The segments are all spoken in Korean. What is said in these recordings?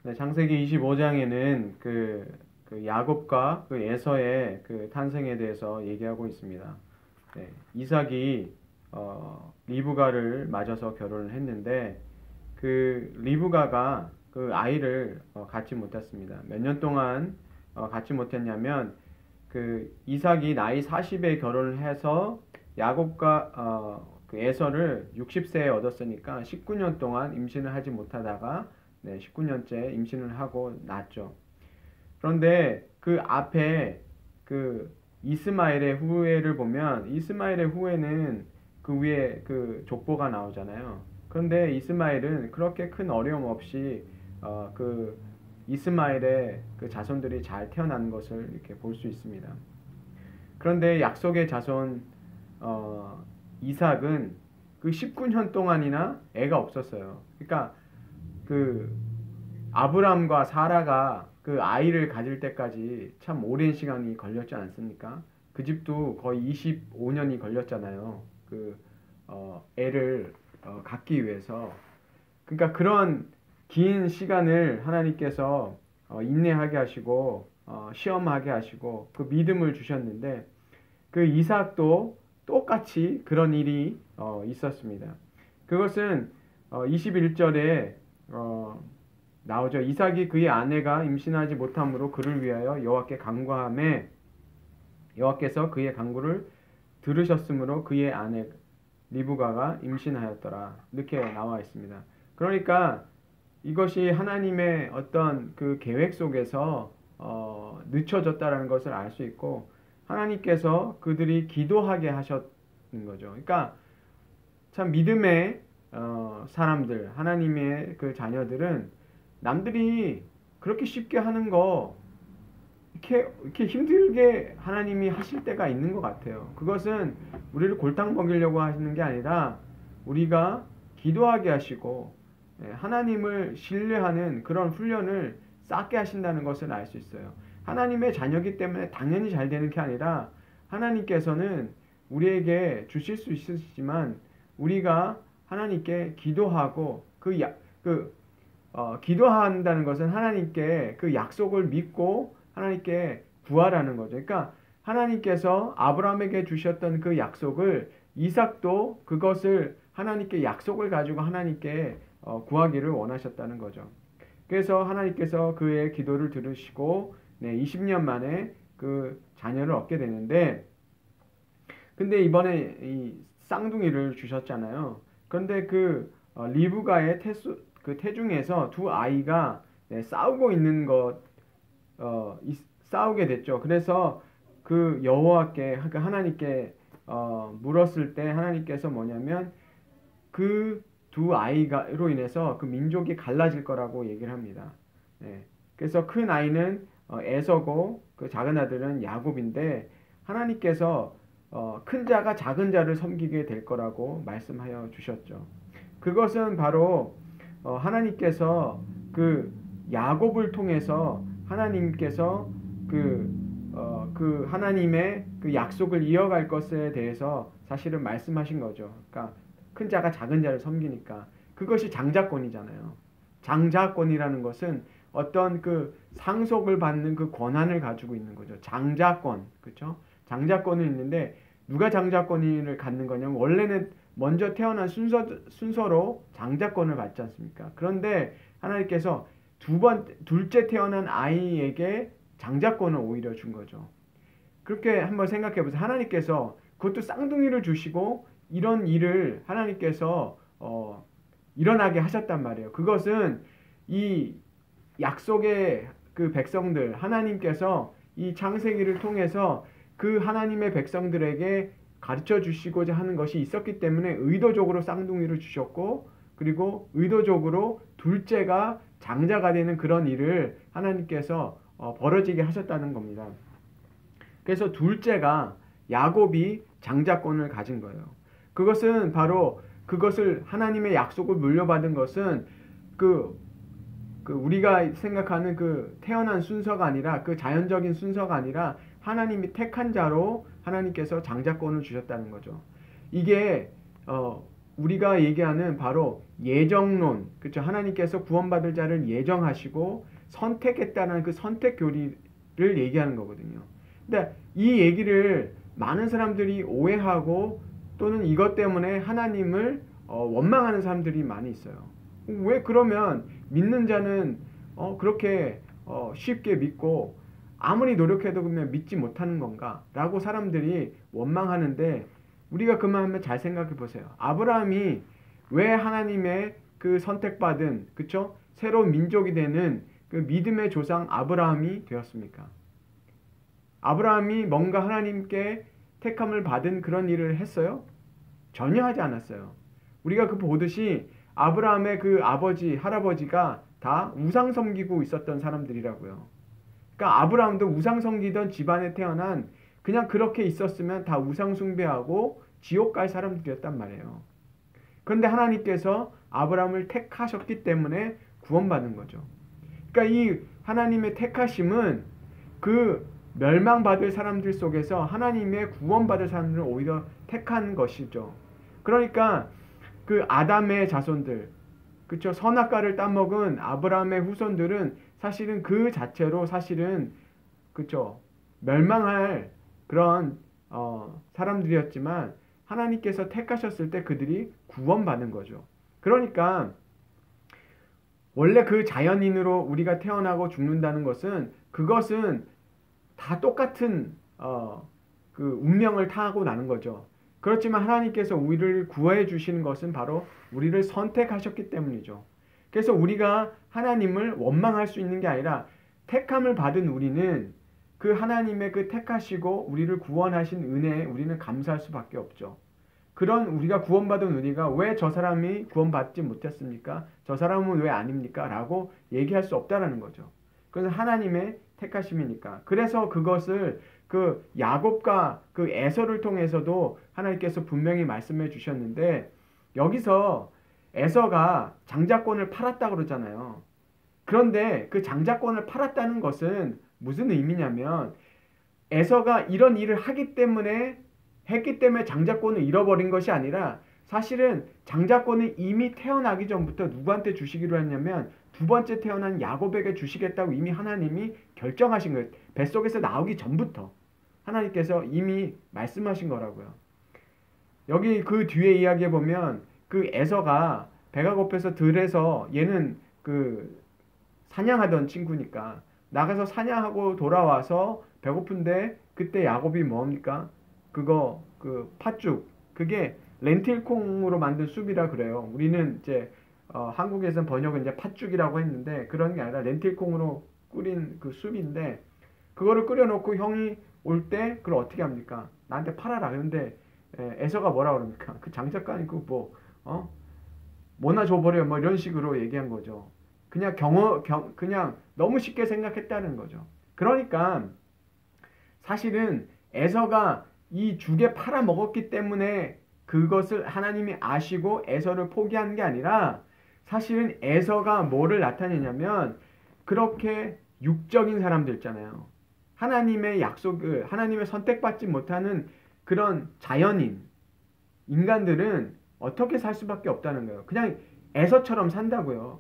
네, 창세기 25장에는 그 야곱과 그 에서의 그 탄생에 대해서 얘기하고 있습니다. 네, 이삭이 리브가를 맞아서 결혼을 했는데 그 리브가가 그 아이를 갖지 못했습니다. 몇 년 동안 갖지 못했냐면 그 이삭이 나이 40에 결혼을 해서 야곱과 그 에서를 60세에 얻었으니까 19년 동안 임신을 하지 못하다가 네, 19년째 임신을 하고 낳았죠. 그런데 그 앞에 그 이스마엘의 후예를 보면 이스마엘의 후예는 그 위에 그 족보가 나오잖아요. 그런데 이스마엘은 그렇게 큰 어려움 없이 그 이스마엘의 그 자손들이 잘 태어난 것을 이렇게 볼 수 있습니다. 그런데 약속의 자손 이삭은 그 19년 동안이나 애가 없었어요. 그러니까 그 아브람과 사라가 그 아이를 가질 때까지 참 오랜 시간이 걸렸지 않습니까? 그 집도 거의 25년이 걸렸잖아요. 그 애를 갖기 위해서. 그러니까 그런 긴 시간을 하나님께서 인내하게 하시고 시험하게 하시고 그 믿음을 주셨는데 그 이삭도 똑같이 그런 일이 있었습니다. 그것은 21절에 나오죠. 이삭이 그의 아내가 임신하지 못함으로 그를 위하여 여호와께 간구하매 여호와께서 그의 간구를 들으셨으므로 그의 아내 리브가가 임신하였더라. 이렇게 나와 있습니다. 그러니까 이것이 하나님의 어떤 그 계획 속에서 늦춰졌다라는 것을 알 수 있고 하나님께서 그들이 기도하게 하셨는 거죠. 그러니까 참 믿음의 사람들, 하나님의 그 자녀들은 남들이 그렇게 쉽게 하는 거 이렇게 힘들게 하나님이 하실 때가 있는 것 같아요. 그것은 우리를 골탕 먹이려고 하시는 게 아니라 우리가 기도하게 하시고 하나님을 신뢰하는 그런 훈련을 쌓게 하신다는 것을 알 수 있어요. 하나님의 자녀이기 때문에 당연히 잘 되는 게 아니라 하나님께서는 우리에게 주실 수 있으시지만 우리가 하나님께 기도하고 기도한다는 것은 하나님께 그 약속을 믿고 하나님께 구하라는 거죠. 그러니까 하나님께서 아브라함에게 주셨던 그 약속을 이삭도 그것을 하나님께 약속을 가지고 하나님께 구하기를 원하셨다는 거죠. 그래서 하나님께서 그의 기도를 들으시고 20년 만에 그 자녀를 얻게 되는데 근데 이번에 이 쌍둥이를 주셨잖아요. 그런데 그 리브가의 그 태중에서 두 아이가 싸우고 있는 싸우게 됐죠. 그래서 그 여호와께 하나님께 물었을 때 하나님께서 뭐냐면 그 두 아이가로 인해서 그 민족이 갈라질 거라고 얘기를 합니다. 그래서 큰 아이는 에서고 그 작은 아들은 야곱인데 하나님께서 큰 자가 작은 자를 섬기게 될 거라고 말씀하여 주셨죠. 그것은 바로 하나님께서 그 야곱을 통해서 하나님께서 그 하나님의 그 약속을 이어갈 것에 대해서 사실은 말씀하신 거죠. 그러니까 큰 자가 작은 자를 섬기니까 그것이 장자권이잖아요. 장자권이라는 것은 어떤 그 상속을 받는 그 권한을 가지고 있는 거죠. 장자권, 그렇죠? 장자권은 있는데 누가 장자권을 갖는 거냐면 원래는 먼저 태어난 순서로 장자권을 받지 않습니까? 그런데 하나님께서 둘째 태어난 아이에게 장자권을 오히려 준 거죠. 그렇게 한번 생각해 보세요. 하나님께서 그것도 쌍둥이를 주시고 이런 일을 하나님께서 일어나게 하셨단 말이에요. 그것은 이 약속의 그 백성들 하나님께서 이 창세기를 통해서 그 하나님의 백성들에게 가르쳐 주시고자 하는 것이 있었기 때문에 의도적으로 쌍둥이를 주셨고 그리고 의도적으로 둘째가 장자가 되는 그런 일을 하나님께서 벌어지게 하셨다는 겁니다. 그래서 둘째가 야곱이 장자권을 가진 거예요. 그것은 바로 그것을 하나님의 약속을 물려받은 것은 우리가 생각하는 그 태어난 순서가 아니라 그 자연적인 순서가 아니라 하나님이 택한 자로 하나님께서 장자권을 주셨다는 거죠. 이게 우리가 얘기하는 바로 예정론, 그렇죠? 하나님께서 구원받을 자를 예정하시고 선택했다는 그 선택 교리를 얘기하는 거거든요. 근데 이 얘기를 많은 사람들이 오해하고 또는 이것 때문에 하나님을 원망하는 사람들이 많이 있어요. 왜 그러면 믿는 자는 그렇게 쉽게 믿고 아무리 노력해도 그러면 믿지 못하는 건가? 라고 사람들이 원망하는데 우리가 그만 한번 잘 생각해 보세요. 아브라함이 왜 하나님의 그 선택받은 그쵸? 새로운 민족이 되는 그 믿음의 조상 아브라함이 되었습니까? 아브라함이 뭔가 하나님께 택함을 받은 그런 일을 했어요? 전혀 하지 않았어요. 우리가 그 보듯이 아브라함의 그 아버지, 할아버지가 다 우상 섬기고 있었던 사람들이라고요. 그러니까 아브라함도 우상 섬기던 집안에 태어난 그냥 그렇게 있었으면 다 우상 숭배하고 지옥 갈 사람들이었단 말이에요. 그런데 하나님께서 아브라함을 택하셨기 때문에 구원받은 거죠. 그러니까 이 하나님의 택하심은 그 멸망받을 사람들 속에서 하나님의 구원받을 사람들을 오히려 택한 것이죠. 그러니까 그 아담의 자손들, 그쵸? 선악과를 따먹은 아브라함의 후손들은 사실은 그 자체로 사실은 그쵸? 멸망할 그런 사람들이었지만 하나님께서 택하셨을 때 그들이 구원받는 거죠. 그러니까 원래 그 자연인으로 우리가 태어나고 죽는다는 것은 그것은 다 똑같은 그 운명을 타고 나는 거죠. 그렇지만 하나님께서 우리를 구해 주시는 것은 바로 우리를 선택하셨기 때문이죠. 그래서 우리가 하나님을 원망할 수 있는 게 아니라 택함을 받은 우리는 그 하나님의 그 택하시고 우리를 구원하신 은혜에 우리는 감사할 수밖에 없죠. 그런 우리가 구원받은 우리가 왜 저 사람이 구원받지 못했습니까? 저 사람은 왜 아닙니까? 라고 얘기할 수 없다라는 거죠. 그래서 하나님의 택하심이니까. 그래서 그것을 그 야곱과 그 에서를 통해서도 하나님께서 분명히 말씀해 주셨는데 여기서 에서가 장자권을 팔았다 그러잖아요. 그런데 그 장자권을 팔았다는 것은 무슨 의미냐면 에서가 이런 일을 했기 때문에 장자권을 잃어버린 것이 아니라 사실은 장자권을 이미 태어나기 전부터 누구한테 주시기로 했냐면 두 번째 태어난 야곱에게 주시겠다고 이미 하나님이 결정하신 거예요. 뱃속에서 나오기 전부터 하나님께서 이미 말씀하신 거라고요. 여기 그 뒤에 이야기해 보면 그 에서가 배가 고파서 들에서 얘는 그 사냥하던 친구니까 나가서 사냥하고 돌아와서 배고픈데 그때 야곱이 뭡니까? 그거 그 팥죽 그게 렌틸콩으로 만든 숲이라 그래요. 우리는 이제 한국에서는 번역은 이제 팥죽이라고 했는데 그런 게 아니라 렌틸콩으로 끓인 그 숲인데 그거를 끓여놓고 형이 올 때 그걸 어떻게 합니까? 나한테 팔아라. 그런데 에서가 뭐라 그럽니까? 그 장작가니 뭐나 줘버려 뭐 이런 식으로 얘기한 거죠. 그냥 그냥 너무 쉽게 생각했다는 거죠. 그러니까 사실은 에서가 이 죽에 팔아 먹었기 때문에 그것을 하나님이 아시고 에서를 포기한 게 아니라 사실은 에서가 뭐를 나타내냐면 그렇게 육적인 사람들 있잖아요. 하나님의 약속을 하나님의 선택받지 못하는 그런 자연인 인간들은 어떻게 살 수밖에 없다는 거예요. 그냥 에서처럼 산다고요.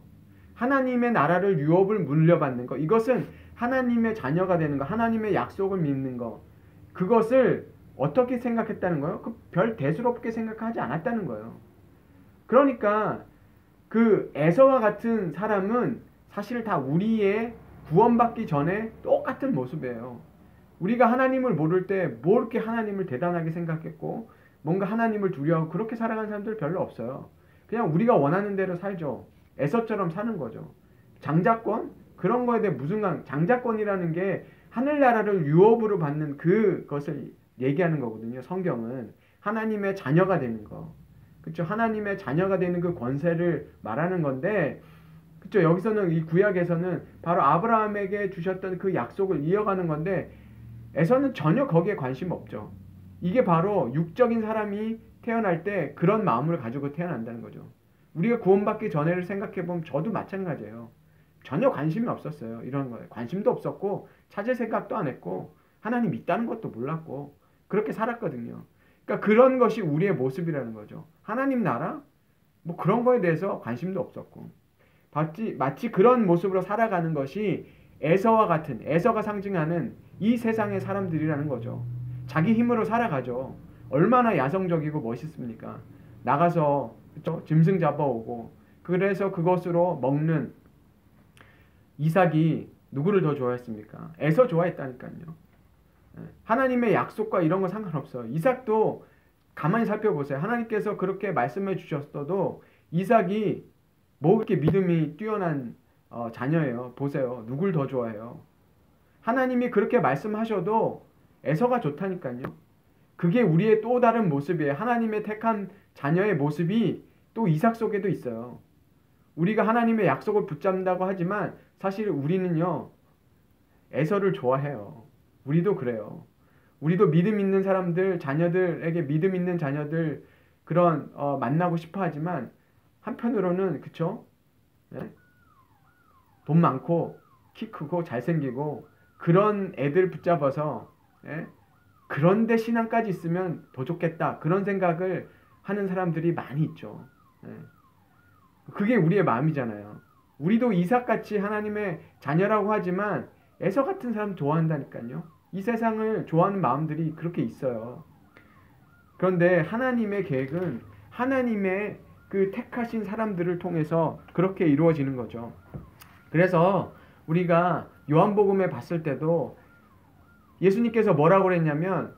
하나님의 나라를 유업을 물려받는 거 이것은 하나님의 자녀가 되는 거 하나님의 약속을 믿는 거 그것을 어떻게 생각했다는 거예요? 그 별 대수롭게 생각하지 않았다는 거예요. 그러니까 그 에서와 같은 사람은 사실 다 우리의 구원받기 전에 똑같은 모습이에요. 우리가 하나님을 모를 때 뭐 이렇게 하나님을 대단하게 생각했고 뭔가 하나님을 두려워하고 그렇게 살아가는 사람들 별로 없어요. 그냥 우리가 원하는 대로 살죠. 에서처럼 사는 거죠. 장자권? 그런 거에 대해 장자권이라는 게 하늘나라를 유업으로 받는 그것을 얘기하는 거거든요. 성경은 하나님의 자녀가 되는 거. 그렇죠? 하나님의 자녀가 되는 그 권세를 말하는 건데 그렇죠? 여기서는 이 구약에서는 바로 아브라함에게 주셨던 그 약속을 이어가는 건데 에서는 전혀 거기에 관심 없죠. 이게 바로 육적인 사람이 태어날 때 그런 마음을 가지고 태어난다는 거죠. 우리가 구원받기 전에를 생각해보면 저도 마찬가지예요. 전혀 관심이 없었어요. 이런 거에. 관심도 없었고 찾을 생각도 안 했고 하나님 있다는 것도 몰랐고 그렇게 살았거든요. 그러니까 그런 것이 우리의 모습이라는 거죠. 하나님 나라? 뭐 그런 거에 대해서 관심도 없었고 마치 그런 모습으로 살아가는 것이 에서와 같은 에서가 상징하는 이 세상의 사람들이라는 거죠. 자기 힘으로 살아가죠. 얼마나 야성적이고 멋있습니까? 나가서 그쵸? 짐승 잡아오고 그래서 그것으로 먹는 이삭이 누구를 더 좋아했습니까? 에서 좋아했다니까요. 하나님의 약속과 이런 건 상관없어요. 이삭도 가만히 살펴보세요. 하나님께서 그렇게 말씀해 주셨어도 이삭이 뭐 그렇게 믿음이 뛰어난 자녀예요. 보세요. 누굴 더 좋아해요? 하나님이 그렇게 말씀하셔도 에서가 좋다니까요. 그게 우리의 또 다른 모습이에요. 하나님의 택한 자녀의 모습이 또 이삭 속에도 있어요. 우리가 하나님의 약속을 붙잡는다고 하지만 사실 우리는요. 에서를 좋아해요. 우리도 그래요. 우리도 믿음 있는 사람들, 자녀들에게 믿음 있는 자녀들 그런 만나고 싶어 하지만 한편으로는 그쵸? 네? 돈 많고 키 크고 잘생기고 그런 애들 붙잡아서 예? 그런데 신앙까지 있으면 더 좋겠다. 그런 생각을 하는 사람들이 많이 있죠. 예. 그게 우리의 마음이잖아요. 우리도 이삭같이 하나님의 자녀라고 하지만 에서 같은 사람 좋아한다니까요. 이 세상을 좋아하는 마음들이 그렇게 있어요. 그런데 하나님의 계획은 하나님의 그 택하신 사람들을 통해서 그렇게 이루어지는 거죠. 그래서 우리가 요한복음에 봤을 때도 예수님께서 뭐라고 그랬냐면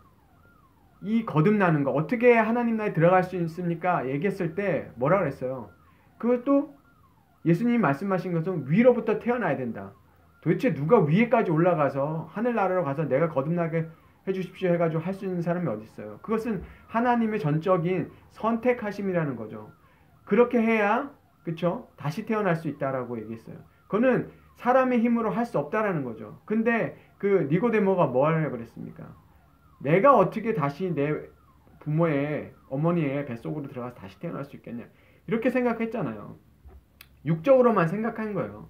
이 거듭나는 거 어떻게 하나님 나라에 들어갈 수 있습니까? 얘기했을 때 뭐라고 그랬어요? 그것도 예수님이 말씀하신 것은 위로부터 태어나야 된다. 도대체 누가 위에까지 올라가서 하늘나라로 가서 내가 거듭나게 해주십시오 해가지고 할 수 있는 사람이 어디 있어요? 그것은 하나님의 전적인 선택하심이라는 거죠. 그렇게 해야 그쵸? 다시 태어날 수 있다라고 얘기했어요. 그거는 사람의 힘으로 할 수 없다라는 거죠. 근데 그 니고데모가 뭐 하려고 그랬습니까? 내가 어떻게 다시 내 부모의 어머니의 뱃속으로 들어가서 다시 태어날 수 있겠냐? 이렇게 생각했잖아요. 육적으로만 생각한 거예요.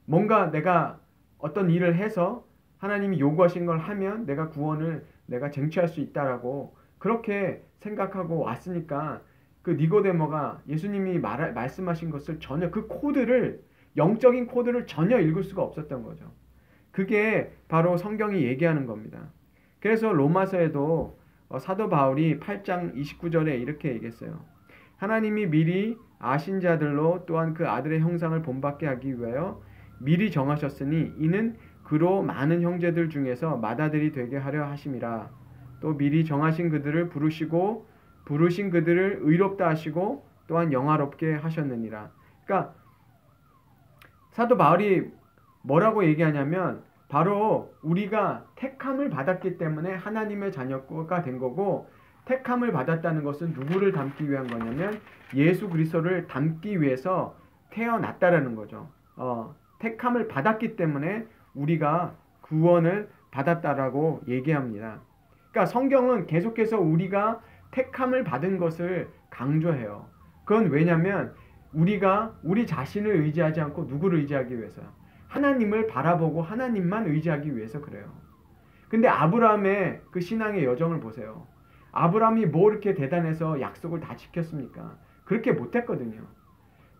뭔가 내가 어떤 일을 해서 하나님이 요구하신 걸 하면 내가 구원을 내가 쟁취할 수 있다라고 그렇게 생각하고 왔으니까 그 니고데모가 예수님이 말씀하신 것을 전혀 그 코드를 영적인 코드를 전혀 읽을 수가 없었던 거죠. 그게 바로 성경이 얘기하는 겁니다. 그래서 로마서에도 사도 바울이 8장 29절에 이렇게 얘기했어요. 하나님이 미리 아신 자들로 또한 그 아들의 형상을 본받게 하기 위하여 미리 정하셨으니 이는 그로 많은 형제들 중에서 맏아들이 되게 하려 하심이라. 또 미리 정하신 그들을 부르시고 부르신 그들을 의롭다 하시고 또한 영화롭게 하셨느니라. 그러니까 사도 바울이 뭐라고 얘기하냐면 바로 우리가 택함을 받았기 때문에 하나님의 자녀가 된 거고 택함을 받았다는 것은 누구를 닮기 위한 거냐면 예수 그리스도를 닮기 위해서 태어났다라는 거죠. 택함을 받았기 때문에 우리가 구원을 받았다라고 얘기합니다. 그러니까 성경은 계속해서 우리가 택함을 받은 것을 강조해요. 그건 왜냐면 우리가 우리 자신을 의지하지 않고 누구를 의지하기 위해서요? 하나님을 바라보고 하나님만 의지하기 위해서 그래요. 근데 아브라함의 그 신앙의 여정을 보세요. 아브라함이 뭐 이렇게 대단해서 약속을 다 지켰습니까? 그렇게 못했거든요.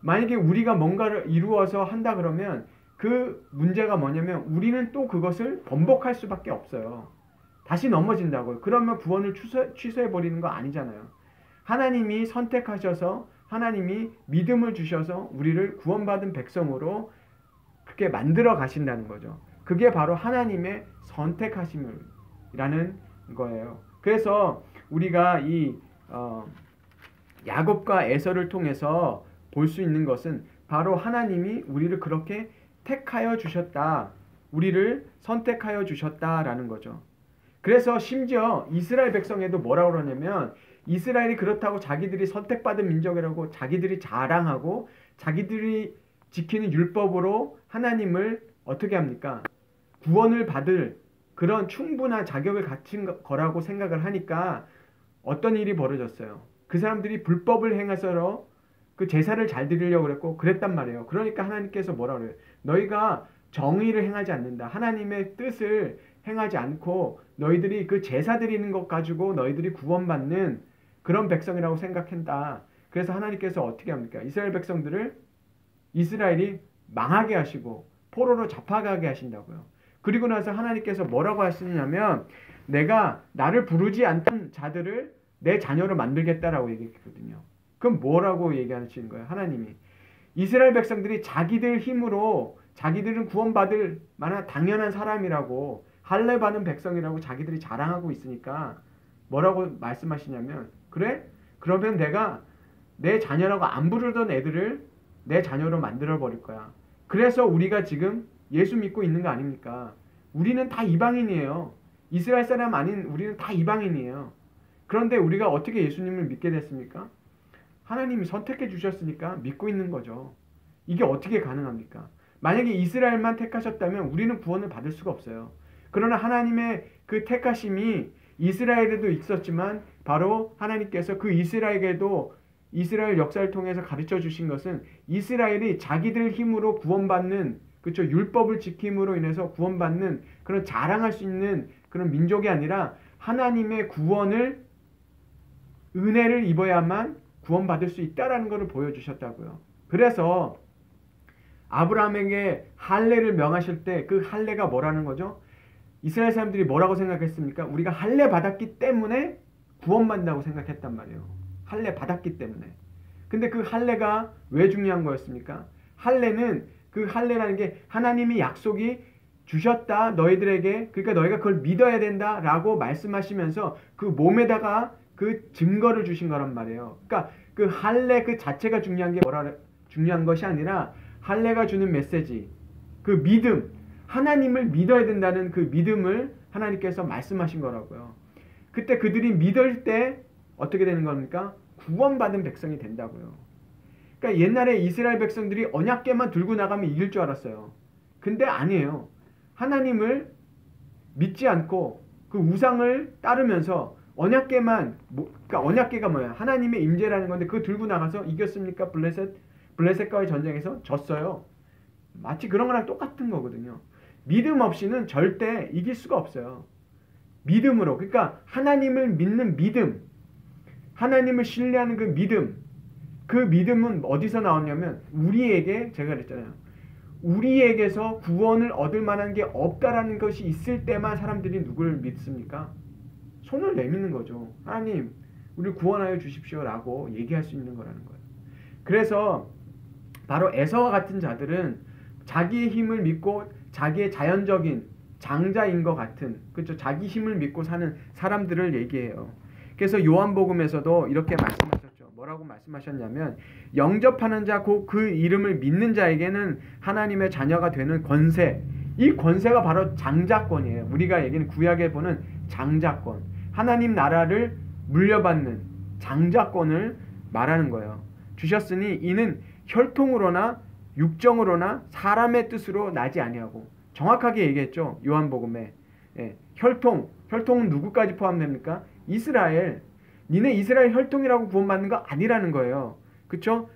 만약에 우리가 뭔가를 이루어서 한다 그러면 그 문제가 뭐냐면 우리는 또 그것을 번복할 수밖에 없어요. 다시 넘어진다고요. 그러면 구원을 취소해버리는 거 아니잖아요. 하나님이 선택하셔서 하나님이 믿음을 주셔서 우리를 구원받은 백성으로 그렇게 만들어 가신다는 거죠. 그게 바로 하나님의 선택하심이라는 거예요. 그래서 우리가 이 야곱과 에서를 통해서 볼 수 있는 것은 바로 하나님이 우리를 그렇게 택하여 주셨다. 우리를 선택하여 주셨다라는 거죠. 그래서 심지어 이스라엘 백성에도 뭐라고 그러냐면 이스라엘이 그렇다고 자기들이 선택받은 민족이라고 자기들이 자랑하고 자기들이 지키는 율법으로 하나님을 어떻게 합니까? 구원을 받을 그런 충분한 자격을 갖춘 거라고 생각을 하니까 어떤 일이 벌어졌어요. 그 사람들이 불법을 행해서 그 제사를 잘 드리려고 그랬고 그랬단 말이에요. 그러니까 하나님께서 뭐라 그래요? 너희가 정의를 행하지 않는다. 하나님의 뜻을 행하지 않고 너희들이 그 제사 드리는 것 가지고 너희들이 구원받는 그런 백성이라고 생각한다. 그래서 하나님께서 어떻게 합니까? 이스라엘 백성들을 이스라엘이 망하게 하시고 포로로 잡아가게 하신다고요. 그리고 나서 하나님께서 뭐라고 하시냐면 내가 나를 부르지 않던 자들을 내 자녀로 만들겠다라고 얘기했거든요. 그럼 뭐라고 얘기하시는 거예요? 하나님이 이스라엘 백성들이 자기들 힘으로 자기들은 구원받을 만한 당연한 사람이라고 할례 받은 백성이라고 자기들이 자랑하고 있으니까 뭐라고 말씀하시냐면 그래? 그러면 내가 내 자녀라고 안 부르던 애들을 내 자녀로 만들어 버릴 거야. 그래서 우리가 지금 예수 믿고 있는 거 아닙니까? 우리는 다 이방인이에요. 이스라엘 사람 아닌 우리는 다 이방인이에요. 그런데 우리가 어떻게 예수님을 믿게 됐습니까? 하나님이 선택해 주셨으니까 믿고 있는 거죠. 이게 어떻게 가능합니까? 만약에 이스라엘만 택하셨다면 우리는 구원을 받을 수가 없어요. 그러나 하나님의 그 택하심이 이스라엘에도 있었지만 바로 하나님께서 그 이스라엘에게도 이스라엘 역사를 통해서 가르쳐 주신 것은 이스라엘이 자기들 힘으로 구원받는 그렇죠 율법을 지킴으로 인해서 구원받는 그런 자랑할 수 있는 그런 민족이 아니라 하나님의 구원을 은혜를 입어야만 구원받을 수 있다라는 것을 보여주셨다고요. 그래서 아브라함에게 할례를 명하실 때 그 할례가 뭐라는 거죠? 이스라엘 사람들이 뭐라고 생각했습니까? 우리가 할례 받았기 때문에 구원받는다고 생각했단 말이에요. 할례 받았기 때문에. 근데 그 할례가 왜 중요한 거였습니까? 할례는 그 할례라는 게 하나님이 약속이 주셨다 너희들에게 그러니까 너희가 그걸 믿어야 된다라고 말씀하시면서 그 몸에다가 그 증거를 주신 거란 말이에요. 그러니까 그 할례 그 자체가 중요한 것이 아니라 할례가 주는 메시지 그 믿음 하나님을 믿어야 된다는 그 믿음을 하나님께서 말씀하신 거라고요. 그때 그들이 믿을 때 어떻게 되는 겁니까? 구원받은 백성이 된다고요. 그러니까 옛날에 이스라엘 백성들이 언약궤만 들고 나가면 이길 줄 알았어요. 근데 아니에요. 하나님을 믿지 않고 그 우상을 따르면서 언약궤만 그러니까 언약궤가 뭐야? 하나님의 임재라는 건데 그거 들고 나가서 이겼습니까? 블레셋과의 전쟁에서 졌어요. 마치 그런 거랑 똑같은 거거든요. 믿음 없이는 절대 이길 수가 없어요. 믿음으로 그러니까 하나님을 믿는 믿음 하나님을 신뢰하는 그 믿음 그 믿음은 어디서 나오냐면 우리에게 제가 그랬잖아요. 우리에게서 구원을 얻을 만한 게 없다라는 것이 있을 때만 사람들이 누구를 믿습니까? 손을 내미는 거죠. 하나님 우리를 구원하여 주십시오 라고 얘기할 수 있는 거라는 거예요. 그래서 바로 에서와 같은 자들은 자기의 힘을 믿고 자기의 자연적인 장자인 것 같은 그렇죠. 자기 힘을 믿고 사는 사람들을 얘기해요. 그래서 요한복음에서도 이렇게 말씀하셨죠. 뭐라고 말씀하셨냐면 영접하는 자 곧 그 이름을 믿는 자에게는 하나님의 자녀가 되는 권세 이 권세가 바로 장자권이에요. 우리가 얘기는 구약에 보는 장자권 하나님 나라를 물려받는 장자권을 말하는 거예요. 주셨으니 이는 혈통으로나 육정으로나 사람의 뜻으로 나지 아니하고 정확하게 얘기했죠. 요한복음에 혈통은 누구까지 포함됩니까? 이스라엘 니네 이스라엘 혈통이라고 구원받는 거 아니라는 거예요. 그쵸?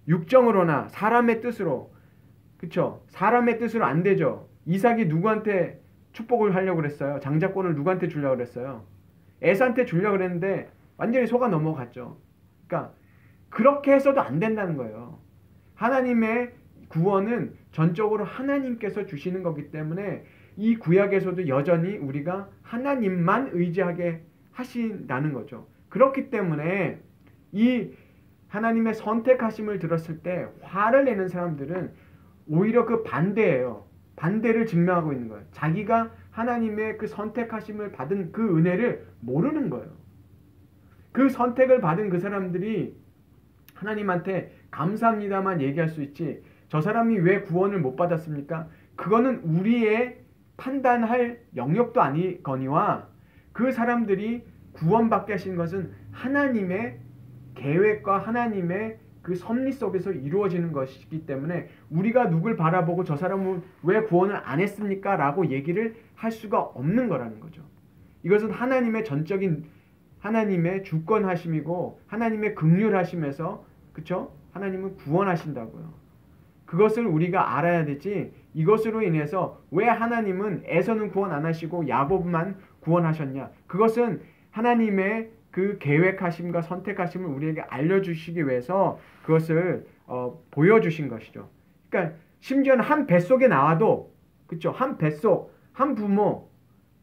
육정으로나 사람의 뜻으로 그쵸? 사람의 뜻으로 안 되죠. 이삭이 누구한테 축복을 하려고 그랬어요? 장자권을 누구한테 주려고 그랬어요? 에사한테 주려고 그랬는데 완전히 속아 넘어갔죠. 그러니까 그렇게 해서도 안 된다는 거예요. 하나님의 구원은 전적으로 하나님께서 주시는 거기 때문에 이 구약에서도 여전히 우리가 하나님만 의지하게 하신다는 거죠. 그렇기 때문에 이 하나님의 선택하심을 들었을 때 화를 내는 사람들은 오히려 그 반대예요. 반대를 증명하고 있는 거예요. 자기가 하나님의 그 선택하심을 받은 그 은혜를 모르는 거예요. 그 선택을 받은 그 사람들이 하나님한테 감사합니다만 얘기할 수 있지 저 사람이 왜 구원을 못 받았습니까? 그거는 우리의 판단할 영역도 아니거니와 그 사람들이 구원받게 하신 것은 하나님의 계획과 하나님의 그 섭리 속에서 이루어지는 것이기 때문에 우리가 누굴 바라보고 저 사람은 왜 구원을 안 했습니까? 라고 얘기를 할 수가 없는 거라는 거죠. 이것은 하나님의 전적인 하나님의 주권하심이고 하나님의 긍휼하심에서 그쵸? 하나님은 구원하신다고요. 그것을 우리가 알아야 되지 이것으로 인해서 왜 하나님은 에서는 구원 안 하시고 야곱만 구원하셨냐. 그것은 하나님의 그 계획하심과 선택하심을 우리에게 알려주시기 위해서 그것을 보여주신 것이죠. 그러니까 심지어는 한 뱃속에 나와도 그렇죠. 한 뱃속, 한 부모,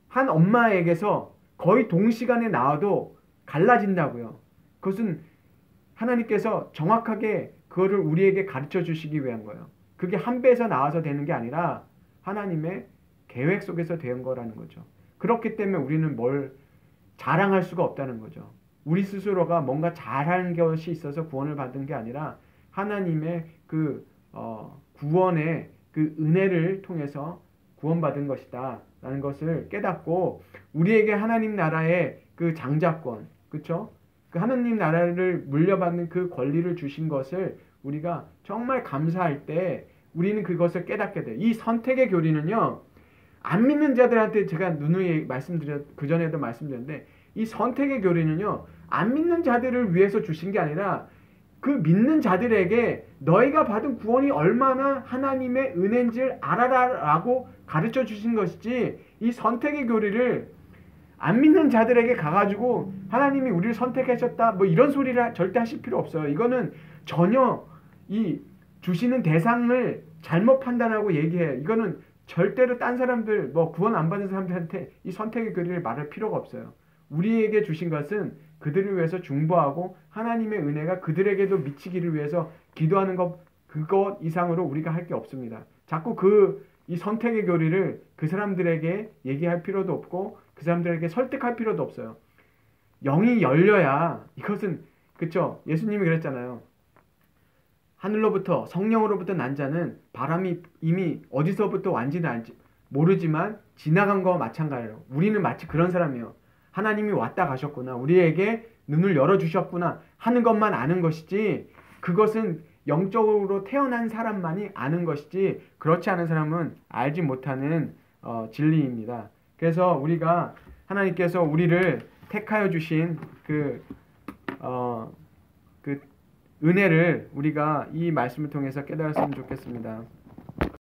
한 엄마에게서 거의 동시간에 나와도 갈라진다고요. 그것은 하나님께서 정확하게 그거를 우리에게 가르쳐 주시기 위한 거예요. 그게 한 배에서 나와서 되는 게 아니라 하나님의 계획 속에서 된 거라는 거죠. 그렇기 때문에 우리는 뭘 자랑할 수가 없다는 거죠. 우리 스스로가 뭔가 잘한 것이 있어서 구원을 받은 게 아니라 하나님의 그 구원의 그 은혜를 통해서 구원받은 것이다 라는 것을 깨닫고 우리에게 하나님 나라의 그 장자권, 그렇죠? 그 하나님 나라를 물려받는 그 권리를 주신 것을 우리가 정말 감사할 때 우리는 그것을 깨닫게 돼요. 이 선택의 교리는요, 안 믿는 자들한테 제가 누누이 그전에도 말씀드렸는데, 이 선택의 교리는요, 안 믿는 자들을 위해서 주신 게 아니라 그 믿는 자들에게 너희가 받은 구원이 얼마나 하나님의 은혜인지를 알아라라고 가르쳐 주신 것이지, 이 선택의 교리를 안 믿는 자들에게 가가지고 하나님이 우리를 선택하셨다 뭐 이런 소리를 절대 하실 필요 없어요. 이거는 전혀 이 주시는 대상을 잘못 판단하고 얘기해요. 이거는 절대로 딴 사람들 뭐 구원 안 받은 사람들한테 이 선택의 교리를 말할 필요가 없어요. 우리에게 주신 것은 그들을 위해서 중보하고 하나님의 은혜가 그들에게도 미치기를 위해서 기도하는 것, 그것 이상으로 우리가 할 게 없습니다. 자꾸 이 선택의 교리를 그 사람들에게 얘기할 필요도 없고 그 사람들에게 설득할 필요도 없어요. 영이 열려야 이것은, 그쵸? 예수님이 그랬잖아요. 하늘로부터 성령으로부터 난 자는 바람이 이미 어디서부터 왔는지 모르지만 지나간 거와 마찬가지예요. 우리는 마치 그런 사람이에요. 하나님이 왔다 가셨구나, 우리에게 눈을 열어주셨구나 하는 것만 아는 것이지, 그것은 영적으로 태어난 사람만이 아는 것이지 그렇지 않은 사람은 알지 못하는 진리입니다. 그래서 우리가 하나님께서 우리를 택하여 주신 그 은혜를 우리가 이 말씀을 통해서 깨달았으면 좋겠습니다.